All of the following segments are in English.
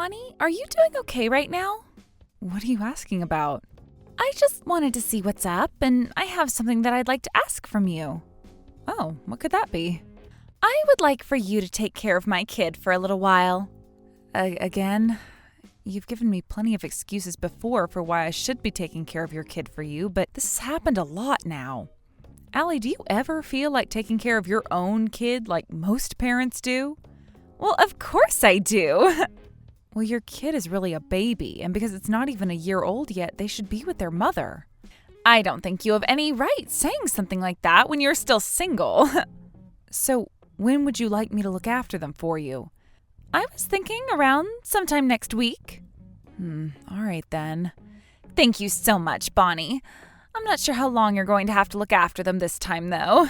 Bonnie, are you doing okay right now? What are you asking about? I just wanted to see what's up, and I have something that I'd like to ask from you. Oh, what could that be? I would like for you to take care of my kid for a little while. Again? You've given me plenty of excuses before for why I should be taking care of your kid for you, but this has happened a lot now. Allie, do you ever feel like taking care of your own kid like most parents do? Well, of course I do. Well, your kid is really a baby, and because it's not even a year old yet, they should be with their mother. I don't think you have any right saying something like that when you're still single. So, when would you like me to look after them for you? I was thinking around sometime next week. All right then. Thank you so much, Bonnie. I'm not sure how long you're going to have to look after them this time, though.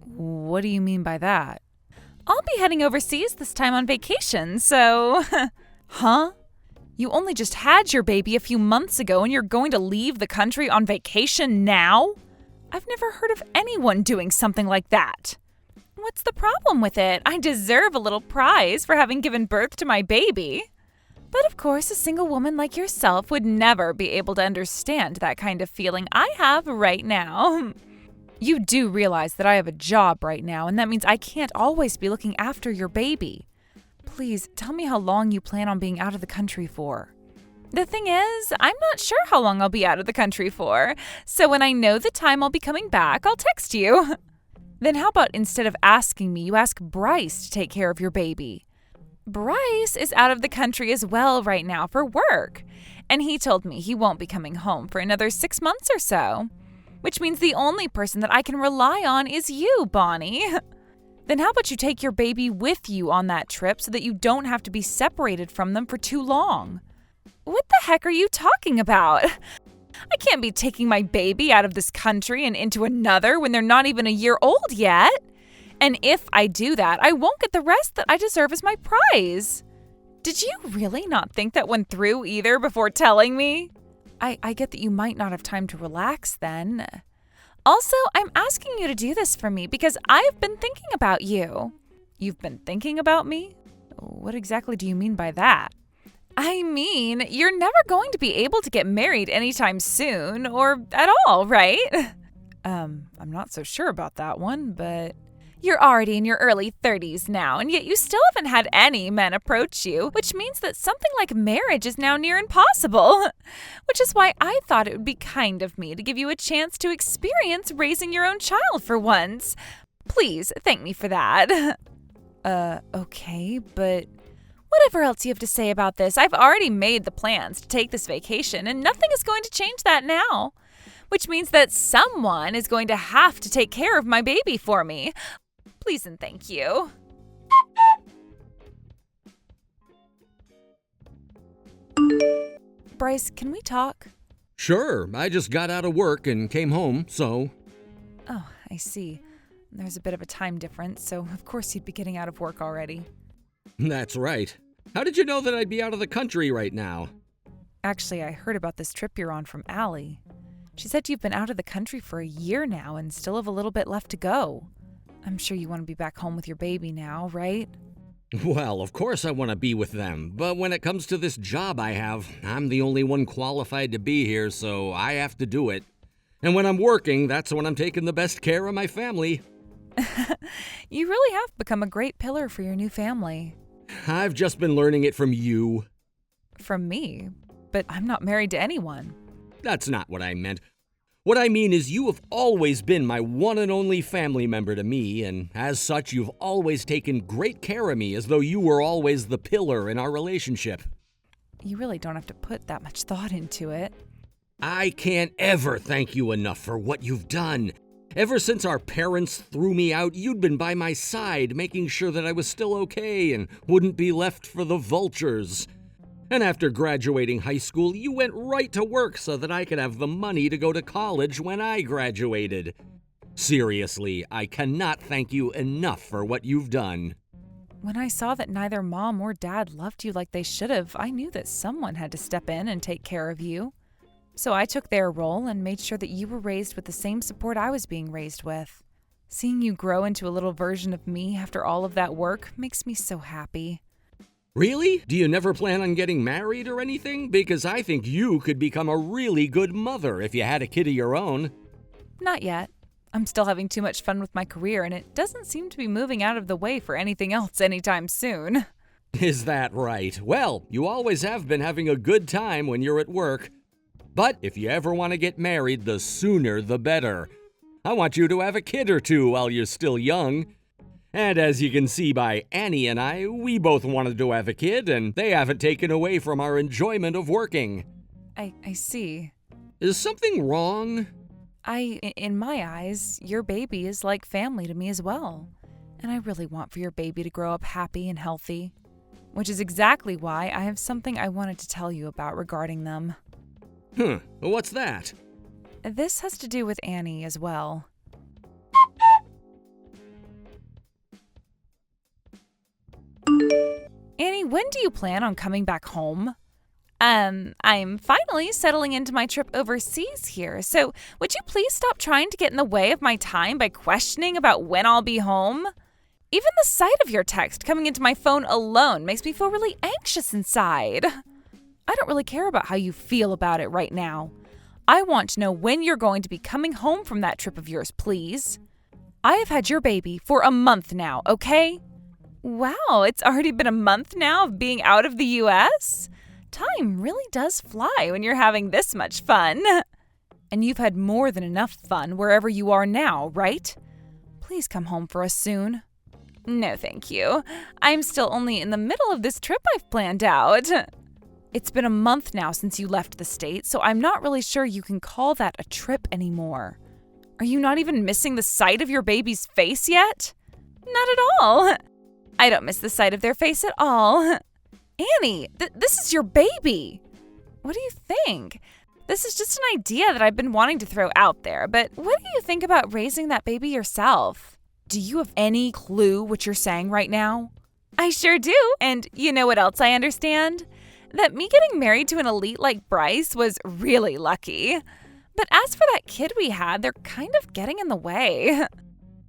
What do you mean by that? I'll be heading overseas this time on vacation, so... Huh? You only just had your baby a few months ago and you're going to leave the country on vacation now? I've never heard of anyone doing something like that. What's the problem with it? I deserve a little prize for having given birth to my baby. But of course, a single woman like yourself would never be able to understand that kind of feeling I have right now. You do realize that I have a job right now, and that means I can't always be looking after your baby. Please, tell me how long you plan on being out of the country for. The thing is, I'm not sure how long I'll be out of the country for, so when I know the time I'll be coming back, I'll text you. Then how about instead of asking me, you ask Bryce to take care of your baby? Bryce is out of the country as well right now for work, and he told me he won't be coming home for another 6 months or so, which means the only person that I can rely on is you, Bonnie. Then how about you take your baby with you on that trip so that you don't have to be separated from them for too long? What the heck are you talking about? I can't be taking my baby out of this country and into another when they're not even a year old yet. And if I do that, I won't get the rest that I deserve as my prize. Did you really not think that one through either before telling me? I get that you might not have time to relax then. Also, I'm asking you to do this for me because I've been thinking about you. You've been thinking about me? What exactly do you mean by that? I mean, you're never going to be able to get married anytime soon, or at all, right? I'm not so sure about that one, but... You're already in your early 30s now, and yet you still haven't had any men approach you, which means that something like marriage is now near impossible. Which is why I thought it would be kind of me to give you a chance to experience raising your own child for once. Please, thank me for that. Okay, but... Whatever else you have to say about this, I've already made the plans to take this vacation, and nothing is going to change that now. Which means that someone is going to have to take care of my baby for me. Please and thank you. Bryce, can we talk? Sure, I just got out of work and came home, so... Oh, I see. There's a bit of a time difference, so of course you'd be getting out of work already. That's right. How did you know that I'd be out of the country right now? Actually, I heard about this trip you're on from Allie. She said you've been out of the country for a year now and still have a little bit left to go. I'm sure you want to be back home with your baby now, right? Well, of course I want to be with them, but when it comes to this job I have, I'm the only one qualified to be here, so I have to do it. And when I'm working, that's when I'm taking the best care of my family. You really have become a great pillar for your new family. I've just been learning it from you. From me? But I'm not married to anyone. That's not what I meant. What I mean is you have always been my one and only family member to me, and as such, you've always taken great care of me as though you were always the pillar in our relationship. You really don't have to put that much thought into it. I can't ever thank you enough for what you've done. Ever since our parents threw me out, you'd been by my side, making sure that I was still okay and wouldn't be left for the vultures. And after graduating high school, you went right to work so that I could have the money to go to college when I graduated. Seriously, I cannot thank you enough for what you've done. When I saw that neither Mom or Dad loved you like they should have, I knew that someone had to step in and take care of you. So I took their role and made sure that you were raised with the same support I was being raised with. Seeing you grow into a little version of me after all of that work makes me so happy. Really? Do you never plan on getting married or anything? Because I think you could become a really good mother if you had a kid of your own. Not yet. I'm still having too much fun with my career, and it doesn't seem to be moving out of the way for anything else anytime soon. Is that right? Well, you always have been having a good time when you're at work. But if you ever want to get married, the sooner the better. I want you to have a kid or two while you're still young. And as you can see by Annie and I, we both wanted to have a kid, and they haven't taken away from our enjoyment of working. I see. Is something wrong? In my eyes, your baby is like family to me as well. And I really want for your baby to grow up happy and healthy. Which is exactly why I have something I wanted to tell you about regarding them. What's that? This has to do with Annie as well. Annie, when do you plan on coming back home? I'm finally settling into my trip overseas here, so would you please stop trying to get in the way of my time by questioning about when I'll be home? Even the sight of your text coming into my phone alone makes me feel really anxious inside. I don't really care about how you feel about it right now. I want to know when you're going to be coming home from that trip of yours, please. I have had your baby for a month now, okay? Wow, it's already been a month now of being out of the U.S.? Time really does fly when you're having this much fun. And you've had more than enough fun wherever you are now, right? Please come home for us soon. No, thank you. I'm still only in the middle of this trip I've planned out. It's been a month now since you left the state, so I'm not really sure you can call that a trip anymore. Are you not even missing the sight of your baby's face yet? Not at all. I don't miss the sight of their face at all. Annie, this is your baby. What do you think? This is just an idea that I've been wanting to throw out there, but what do you think about raising that baby yourself? Do you have any clue what you're saying right now? I sure do, and you know what else I understand? That me getting married to an elite like Bryce was really lucky. But as for that kid we had, they're kind of getting in the way.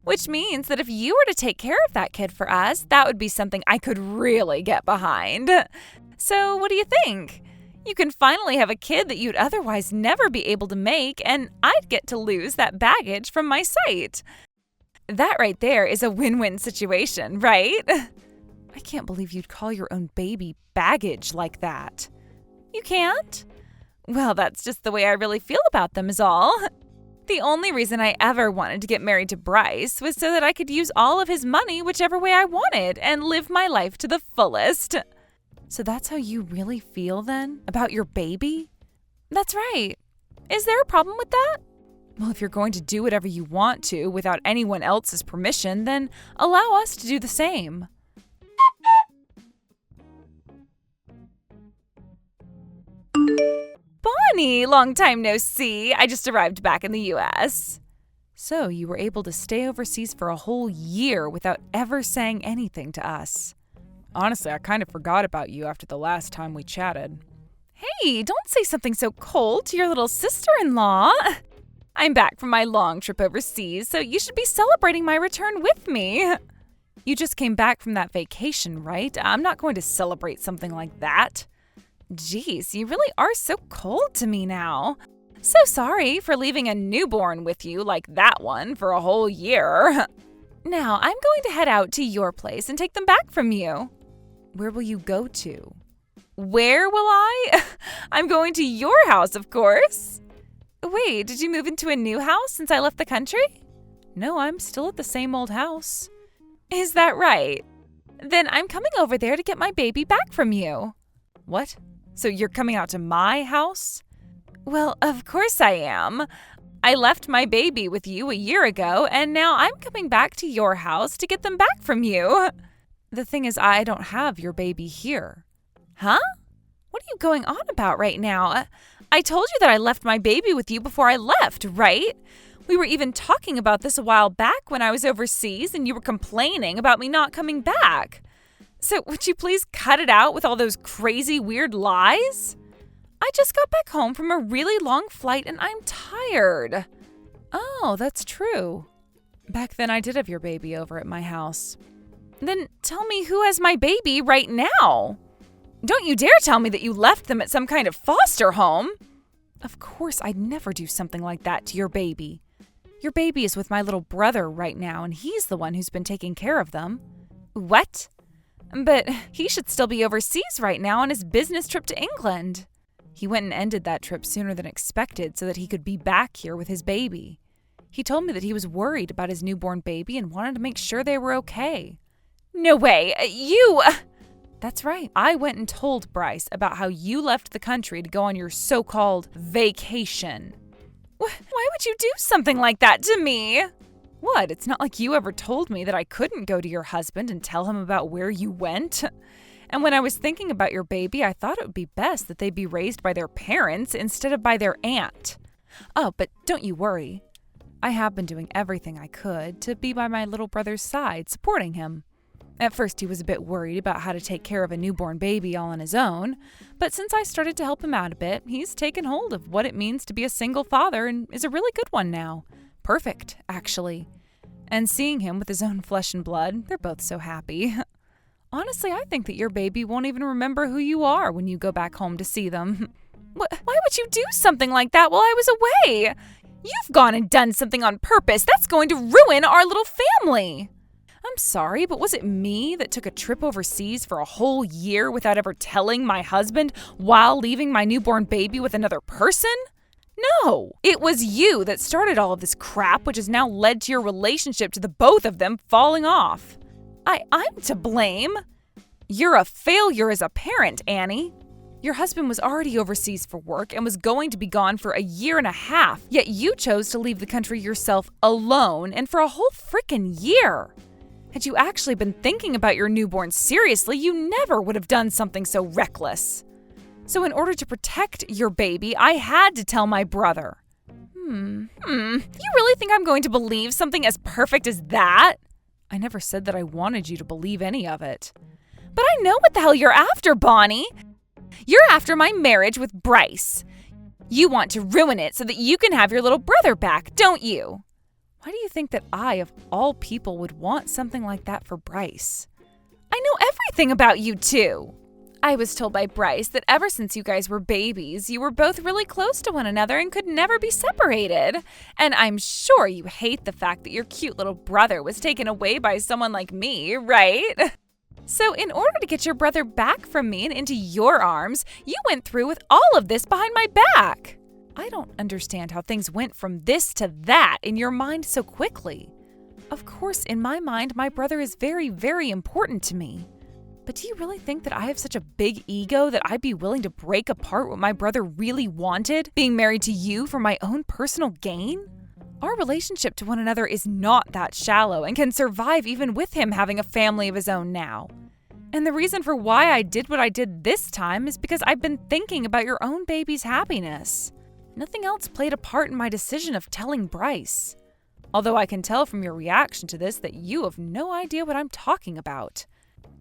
Which means that if you were to take care of that kid for us, that would be something I could really get behind. So what do you think? You can finally have a kid that you'd otherwise never be able to make, and I'd get to lose that baggage from my sight. That right there is a win-win situation, right? I can't believe you'd call your own baby baggage like that. You can't? Well, that's just the way I really feel about them is all. The only reason I ever wanted to get married to Bryce was so that I could use all of his money whichever way I wanted and live my life to the fullest. So that's how you really feel then about your baby? That's right. Is there a problem with that? Well, if you're going to do whatever you want to without anyone else's permission, then allow us to do the same. Bonnie, long time no see. I just arrived back in the U.S. So you were able to stay overseas for a whole year without ever saying anything to us. Honestly, I kind of forgot about you after the last time we chatted. Hey, don't say something so cold to your little sister-in-law. I'm back from my long trip overseas, so you should be celebrating my return with me. You just came back from that vacation, right? I'm not going to celebrate something like that. Geez, you really are so cold to me now. So sorry for leaving a newborn with you like that one for a whole year. Now, I'm going to head out to your place and take them back from you. Where will you go to? Where will I? I'm going to your house, of course. Wait, did you move into a new house since I left the country? No, I'm still at the same old house. Is that right? Then I'm coming over there to get my baby back from you. What? So you're coming out to my house? Well, of course I am. I left my baby with you a year ago, and now I'm coming back to your house to get them back from you. The thing is, I don't have your baby here. Huh? What are you going on about right now? I told you that I left my baby with you before I left, right? We were even talking about this a while back when I was overseas and you were complaining about me not coming back. So would you please cut it out with all those crazy, weird lies? I just got back home from a really long flight and I'm tired. Oh, that's true. Back then I did have your baby over at my house. Then tell me who has my baby right now. Don't you dare tell me that you left them at some kind of foster home. Of course, I'd never do something like that to your baby. Your baby is with my little brother right now, and he's the one who's been taking care of them. What? But he should still be overseas right now on his business trip to England. He went and ended that trip sooner than expected so that he could be back here with his baby. He told me that he was worried about his newborn baby and wanted to make sure they were okay. No way, you... That's right. I went and told Bryce about how you left the country to go on your so-called vacation. Why would you do something like that to me? What? It's not like you ever told me that I couldn't go to your husband and tell him about where you went. And when I was thinking about your baby, I thought it would be best that they be raised by their parents instead of by their aunt. Oh, but don't you worry. I have been doing everything I could to be by my little brother's side, supporting him. At first, he was a bit worried about how to take care of a newborn baby all on his own, but since I started to help him out a bit, he's taken hold of what it means to be a single father and is a really good one now. Perfect, actually. And seeing him with his own flesh and blood, they're both so happy. Honestly, I think that your baby won't even remember who you are when you go back home to see them. Why would you do something like that while I was away? You've gone and done something on purpose. That's going to ruin our little family. I'm sorry, but was it me that took a trip overseas for a whole year without ever telling my husband while leaving my newborn baby with another person? No, it was you that started all of this crap, which has now led to your relationship to the both of them falling off. I'm to blame. You're a failure as a parent, Annie. Your husband was already overseas for work and was going to be gone for a year and a half, yet you chose to leave the country yourself alone and for a whole frickin' year. Had you actually been thinking about your newborn seriously, you never would have done something so reckless. So in order to protect your baby, I had to tell my brother. You really think I'm going to believe something as perfect as that? I never said that I wanted you to believe any of it. But I know what the hell you're after, Bonnie. You're after my marriage with Bryce. You want to ruin it so that you can have your little brother back, don't you? Why do you think that I, of all people, would want something like that for Bryce? I know everything about you two. I was told by Bryce that ever since you guys were babies, you were both really close to one another and could never be separated. And I'm sure you hate the fact that your cute little brother was taken away by someone like me, right? So in order to get your brother back from me and into your arms, you went through with all of this behind my back. I don't understand how things went from this to that in your mind so quickly. Of course, in my mind, my brother is very, very important to me. But do you really think that I have such a big ego that I'd be willing to break apart what my brother really wanted, being married to you for my own personal gain? Our relationship to one another is not that shallow and can survive even with him having a family of his own now. And the reason for why I did what I did this time is because I've been thinking about your own baby's happiness. Nothing else played a part in my decision of telling Bryce. Although I can tell from your reaction to this that you have no idea what I'm talking about.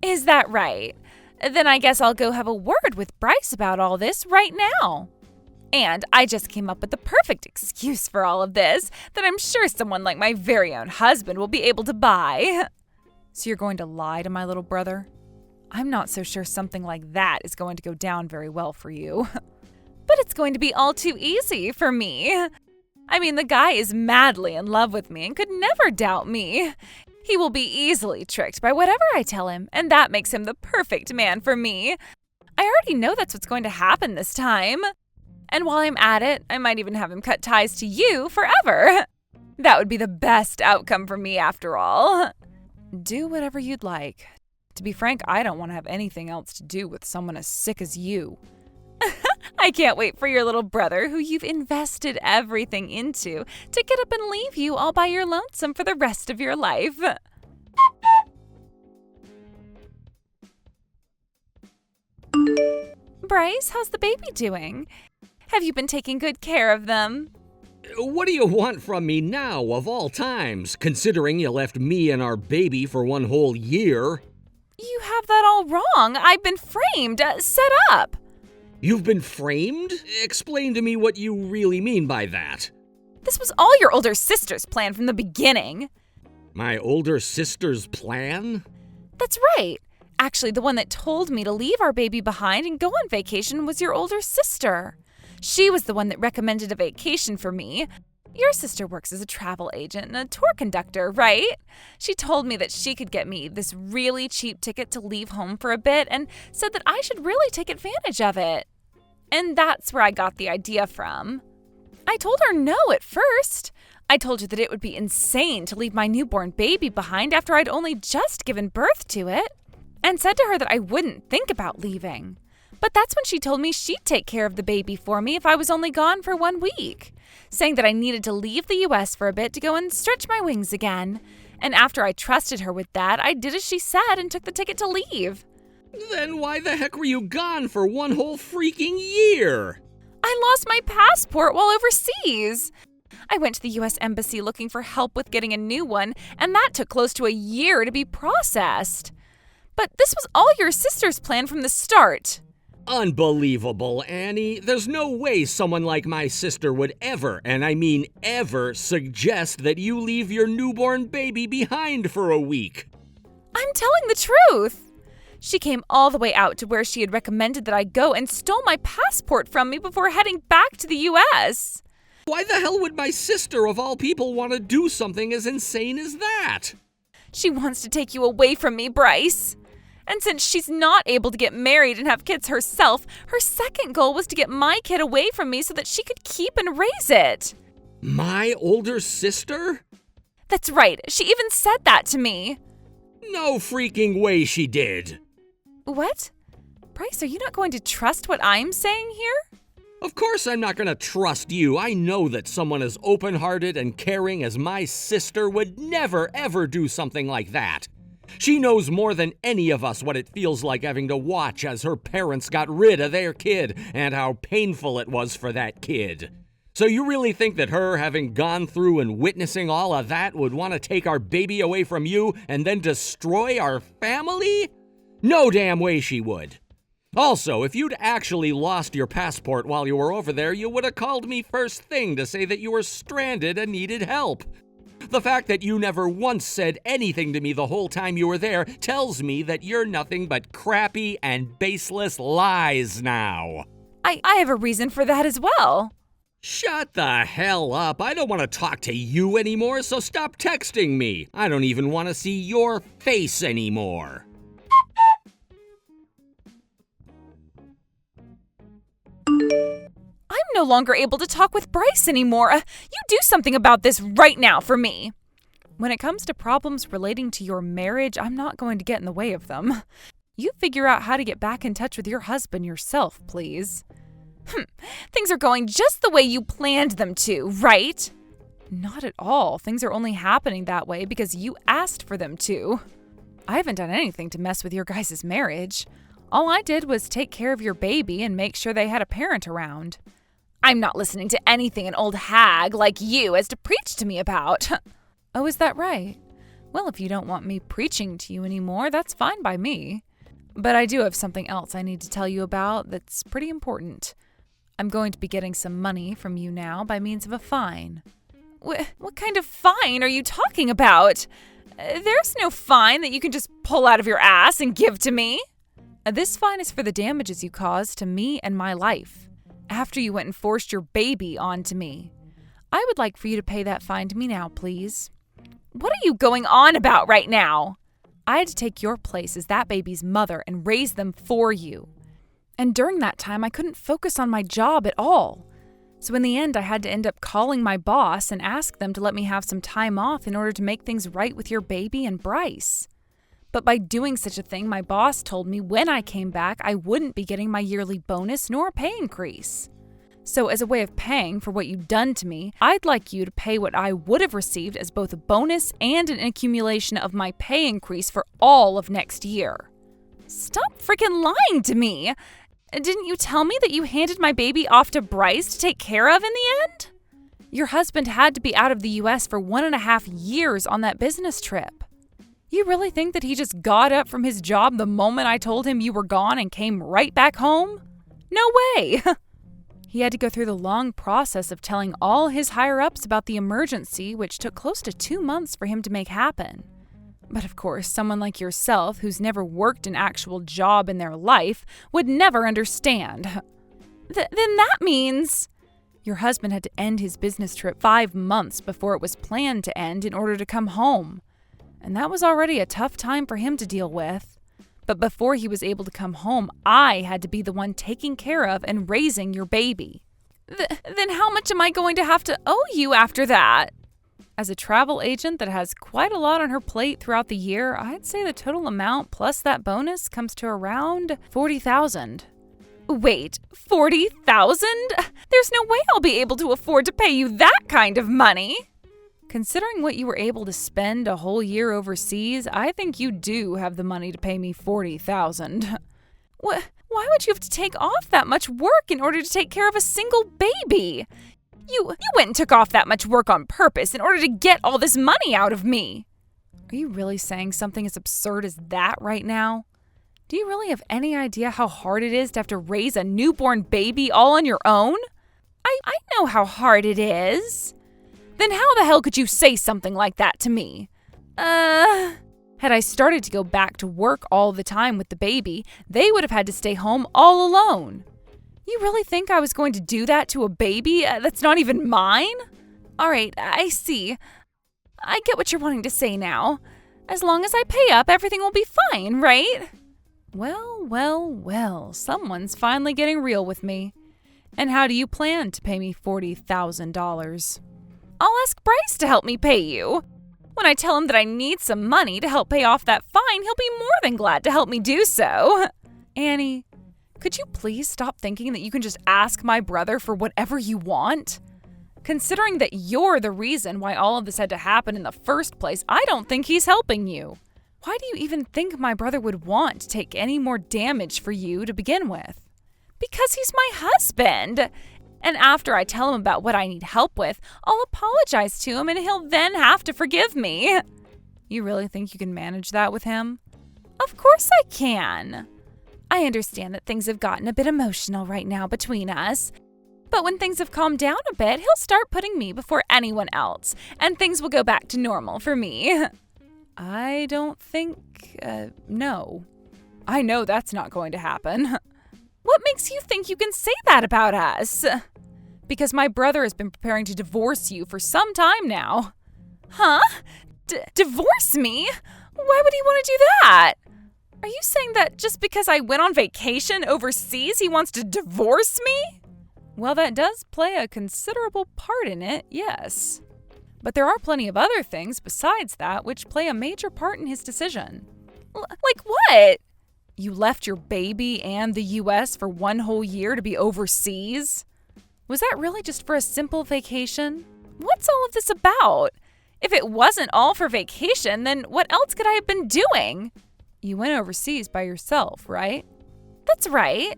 Is that right? Then I guess I'll go have a word with Bryce about all this right now. And I just came up with the perfect excuse for all of this that I'm sure someone like my very own husband will be able to buy. So you're going to lie to my little brother? I'm not so sure something like that is going to go down very well for you. But it's going to be all too easy for me. I mean, the guy is madly in love with me and could never doubt me. He will be easily tricked by whatever I tell him, and that makes him the perfect man for me. I already know that's what's going to happen this time. And while I'm at it, I might even have him cut ties to you forever. That would be the best outcome for me after all. Do whatever you'd like. To be frank, I don't want to have anything else to do with someone as sick as you. I can't wait for your little brother, who you've invested everything into, to get up and leave you all by your lonesome for the rest of your life. Bryce, how's the baby doing? Have you been taking good care of them? What do you want from me now, of all times, considering you left me and our baby for one whole year? You have that all wrong. I've been framed, set up. You've been framed? Explain to me what you really mean by that. This was all your older sister's plan from the beginning. My older sister's plan? That's right. Actually, the one that told me to leave our baby behind and go on vacation was your older sister. She was the one that recommended a vacation for me. Your sister works as a travel agent and a tour conductor, right? She told me that she could get me this really cheap ticket to leave home for a bit and said that I should really take advantage of it. And that's where I got the idea from. I told her no at first. I told her that it would be insane to leave my newborn baby behind after I'd only just given birth to it, and said to her that I wouldn't think about leaving. But that's when she told me she'd take care of the baby for me if I was only gone for 1 week, saying that I needed to leave the US for a bit to go and stretch my wings again. And after I trusted her with that, I did as she said and took the ticket to leave. Then why the heck were you gone for 1 whole freaking year? I lost my passport while overseas. I went to the US Embassy looking for help with getting a new one, and that took close to a year to be processed. But this was all your sister's plan from the start. Unbelievable, Annie. There's no way someone like my sister would ever, and I mean ever, suggest that you leave your newborn baby behind for a week. I'm telling the truth. She came all the way out to where she had recommended that I go and stole my passport from me before heading back to the US. Why the hell would my sister, of all people, want to do something as insane as that? She wants to take you away from me, Bryce. And since she's not able to get married and have kids herself, her second goal was to get my kid away from me so that she could keep and raise it. My older sister? That's right. She even said that to me. No freaking way she did. What? Bryce, are you not going to trust what I'm saying here? Of course I'm not going to trust you. I know that someone as open-hearted and caring as my sister would never, ever do something like that. She knows more than any of us what it feels like having to watch as her parents got rid of their kid and how painful it was for that kid. So you really think that her having gone through and witnessing all of that would want to take our baby away from you and then destroy our family? No damn way she would. Also, if you'd actually lost your passport while you were over there, you would have called me first thing to say that you were stranded and needed help. The fact that you never once said anything to me the whole time you were there tells me that you're nothing but crappy and baseless lies now. I have a reason for that as well. Shut the hell up. I don't want to talk to you anymore, so stop texting me. I don't even want to see your face anymore. I'm no longer able to talk with Bryce anymore. You do something about this right now for me. When it comes to problems relating to your marriage, I'm not going to get in the way of them. You figure out how to get back in touch with your husband yourself, please. Things are going just the way you planned them to, right? Not at all. Things are only happening that way because you asked for them to. I haven't done anything to mess with your guys' marriage. All I did was take care of your baby and make sure they had a parent around. I'm not listening to anything an old hag like you has to preach to me about. Oh, is that right? Well, if you don't want me preaching to you anymore, that's fine by me. But I do have something else I need to tell you about that's pretty important. I'm going to be getting some money from you now by means of a fine. What kind of fine are you talking about? There's no fine that you can just pull out of your ass and give to me. This fine is for the damages you caused to me and my life after you went and forced your baby onto me. I would like for you to pay that fine to me now, please. What are you going on about right now? I had to take your place as that baby's mother and raise them for you. And during that time, I couldn't focus on my job at all. So in the end, I had to end up calling my boss and ask them to let me have some time off in order to make things right with your baby and Bryce. But by doing such a thing, my boss told me when I came back, I wouldn't be getting my yearly bonus nor a pay increase. So as a way of paying for what you've done to me, I'd like you to pay what I would have received as both a bonus and an accumulation of my pay increase for all of next year. Stop freaking lying to me! Didn't you tell me that you handed my baby off to Bryce to take care of in the end? Your husband had to be out of the US for 1.5 years on that business trip. You really think that he just got up from his job the moment I told him you were gone and came right back home? No way! He had to go through the long process of telling all his higher-ups about the emergency, which took close to 2 months for him to make happen. But of course, someone like yourself, who's never worked an actual job in their life, would never understand. Then that means... Your husband had to end his business trip 5 months before it was planned to end in order to come home. And that was already a tough time for him to deal with. But before he was able to come home, I had to be the one taking care of and raising your baby. Then how much am I going to have to owe you after that? As a travel agent that has quite a lot on her plate throughout the year, I'd say the total amount plus that bonus comes to around $40,000. Wait, $40,000? There's no way I'll be able to afford to pay you that kind of money. Considering what you were able to spend a whole year overseas, I think you do have the money to pay me $40,000. Why would you have to take off that much work in order to take care of a single baby? You went and took off that much work on purpose in order to get all this money out of me. Are you really saying something as absurd as that right now? Do you really have any idea how hard it is to have to raise a newborn baby all on your own? I know how hard it is. Then how the hell could you say something like that to me? Had I started to go back to work all the time with the baby, they would have had to stay home all alone. You really think I was going to do that to a baby that's not even mine? All right, I see. I get what you're wanting to say now. As long as I pay up, everything will be fine, right? Well, someone's finally getting real with me. And how do you plan to pay me $40,000? I'll ask Bryce to help me pay you. When I tell him that I need some money to help pay off that fine, he'll be more than glad to help me do so. Annie, could you please stop thinking that you can just ask my brother for whatever you want? Considering that you're the reason why all of this had to happen in the first place, I don't think he's helping you. Why do you even think my brother would want to take any more damage for you to begin with? Because he's my husband. And after I tell him about what I need help with, I'll apologize to him and he'll then have to forgive me. You really think you can manage that with him? Of course I can. I understand that things have gotten a bit emotional right now between us. But when things have calmed down a bit, he'll start putting me before anyone else, and things will go back to normal for me. I don't think, no. I know that's not going to happen. What makes you think you can say that about us? Because my brother has been preparing to divorce you for some time now. Huh? Divorce me? Why would he want to do that? Are you saying that just because I went on vacation overseas, he wants to divorce me? Well, that does play a considerable part in it, yes. But there are plenty of other things besides that which play a major part in his decision. Like what? You left your baby and the U.S. for 1 whole year to be overseas? Was that really just for a simple vacation? What's all of this about? If it wasn't all for vacation, then what else could I have been doing? You went overseas by yourself, right? That's right.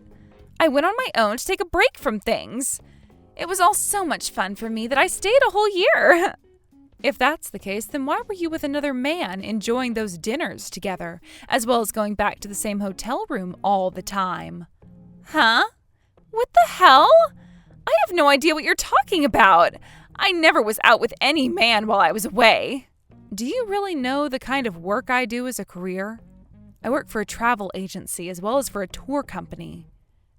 I went on my own to take a break from things. It was all so much fun for me that I stayed a whole year. If that's the case, then why were you with another man enjoying those dinners together, as well as going back to the same hotel room all the time? Huh? What the hell? I have no idea what you're talking about. I never was out with any man while I was away. Do you really know the kind of work I do as a career? I work for a travel agency as well as for a tour company.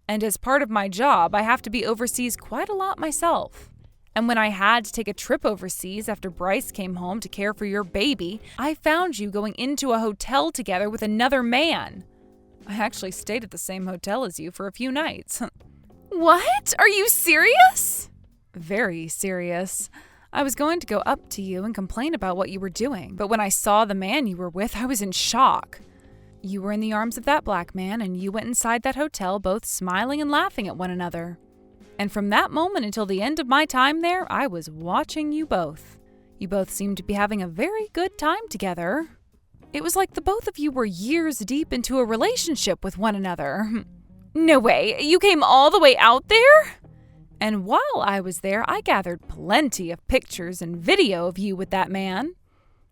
And as part of my job, I have to be overseas quite a lot myself. And when I had to take a trip overseas after Bryce came home to care for your baby, I found you going into a hotel together with another man. I actually stayed at the same hotel as you for a few nights. What? Are you serious? Very serious. I was going to go up to you and complain about what you were doing, but when I saw the man you were with, I was in shock. You were in the arms of that black man, and you went inside that hotel both smiling and laughing at one another. And from that moment until the end of my time there, I was watching you both. You both seemed to be having a very good time together. It was like the both of you were years deep into a relationship with one another. No way, you came all the way out there? And while I was there, I gathered plenty of pictures and video of you with that man.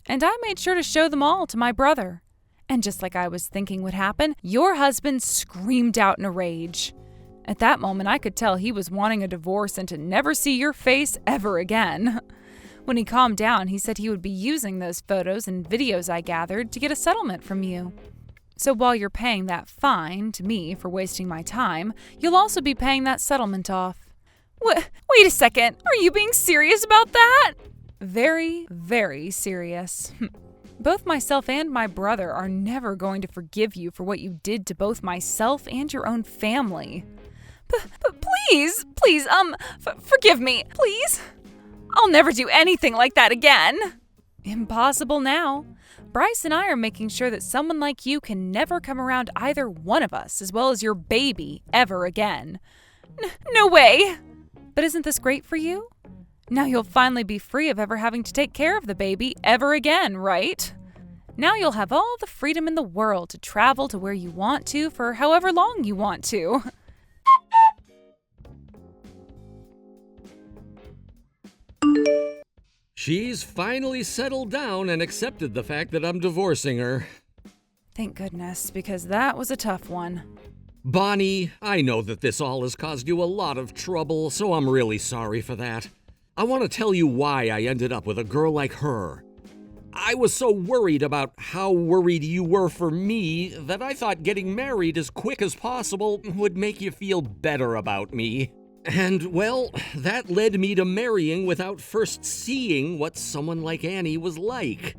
And I made sure to show them all to my brother. And just like I was thinking would happen, your husband screamed out in a rage. At that moment, I could tell he was wanting a divorce and to never see your face ever again. When he calmed down, he said he would be using those photos and videos I gathered to get a settlement from you. So while you're paying that fine to me for wasting my time, you'll also be paying that settlement off. Wait a second. Are you being serious about that? Very, very serious. Both myself and my brother are never going to forgive you for what you did to both myself and your own family. But please, forgive me, please. I'll never do anything like that again. Impossible now. Bryce and I are making sure that someone like you can never come around either one of us, as well as your baby, ever again. No way. But isn't this great for you? Now you'll finally be free of ever having to take care of the baby ever again, right? Now you'll have all the freedom in the world to travel to where you want to for however long you want to. She's finally settled down and accepted the fact that I'm divorcing her. Thank goodness, because that was a tough one. Bonnie, I know that this all has caused you a lot of trouble, so I'm really sorry for that. I want to tell you why I ended up with a girl like her. I was so worried about how worried you were for me that I thought getting married as quick as possible would make you feel better about me. And, well, that led me to marrying without first seeing what someone like Annie was like.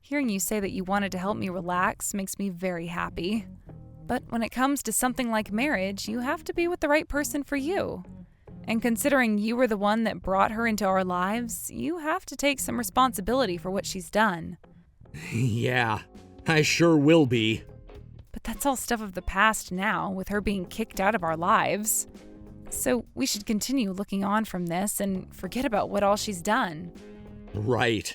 Hearing you say that you wanted to help me relax makes me very happy. But when it comes to something like marriage, you have to be with the right person for you. And considering you were the one that brought her into our lives, you have to take some responsibility for what she's done. Yeah, I sure will be. But that's all stuff of the past now, with her being kicked out of our lives. So we should continue looking on from this and forget about what all she's done. Right.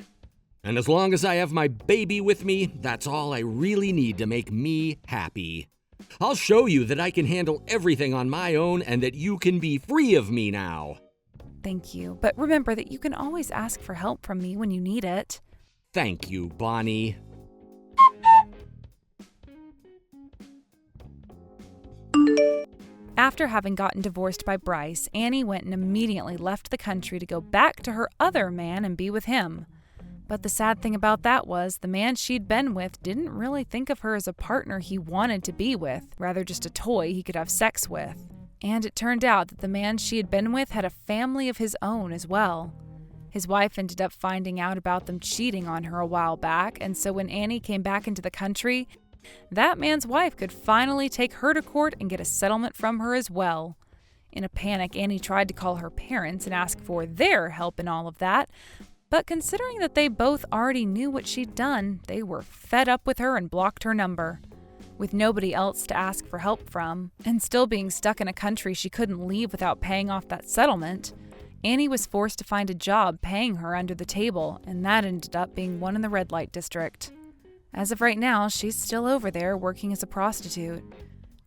And as long as I have my baby with me, that's all I really need to make me happy. I'll show you that I can handle everything on my own and that you can be free of me now. Thank you, but remember that you can always ask for help from me when you need it. Thank you, Bonnie. After having gotten divorced by Bryce, Annie went and immediately left the country to go back to her other man and be with him. But the sad thing about that was the man she'd been with didn't really think of her as a partner he wanted to be with, rather just a toy he could have sex with. And it turned out that the man she had been with had a family of his own as well. His wife ended up finding out about them cheating on her a while back, and so when Annie came back into the country, that man's wife could finally take her to court and get a settlement from her as well. In a panic, Annie tried to call her parents and ask for their help in all of that, but considering that they both already knew what she'd done, they were fed up with her and blocked her number. With nobody else to ask for help from, and still being stuck in a country she couldn't leave without paying off that settlement, Annie was forced to find a job paying her under the table, and that ended up being one in the red light district. As of right now, she's still over there working as a prostitute,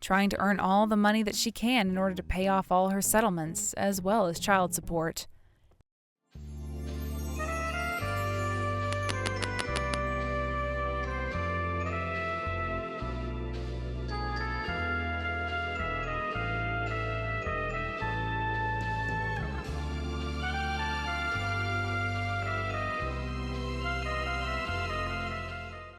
trying to earn all the money that she can in order to pay off all her settlements, as well as child support.